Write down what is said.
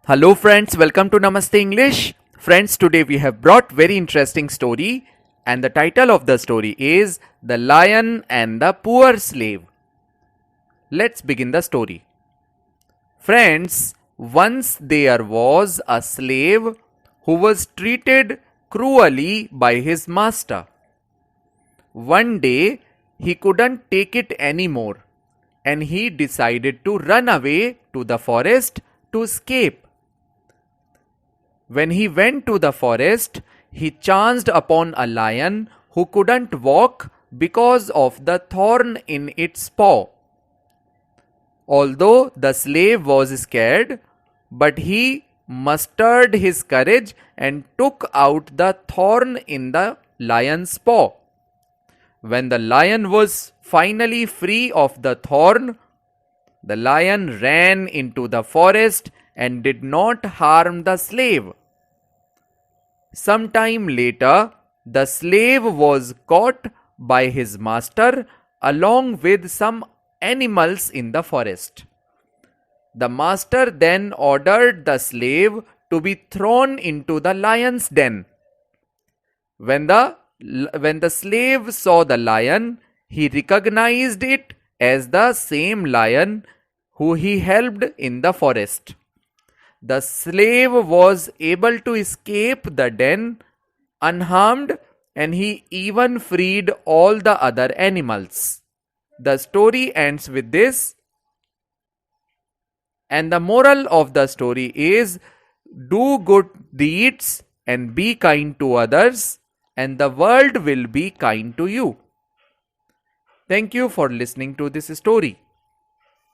Hello friends, welcome to Namaste English. Friends, today we have brought very interesting story and the title of the story is The Lion and the Poor Slave. Let's begin the story. Friends, once there was a slave who was treated cruelly by his master. One day he couldn't take it anymore and he decided to run away to the forest to escape. When he went to the forest, he chanced upon a lion who couldn't walk because of the thorn in its paw. Although the slave was scared, but he mustered his courage and took out the thorn in the lion's paw. When the lion was finally free of the thorn, the lion ran into the forest and did not harm the slave. Some time later, the slave was caught by his master along with some animals in the forest. The master then ordered the slave to be thrown into the lion's den. When the slave saw the lion, he recognized it as the same lion who he helped in the forest. The slave was able to escape the den unharmed and he even freed all the other animals. The story ends with this, and the moral of the story is do good deeds and be kind to others, and the world will be kind to you. Thank you for listening to this story.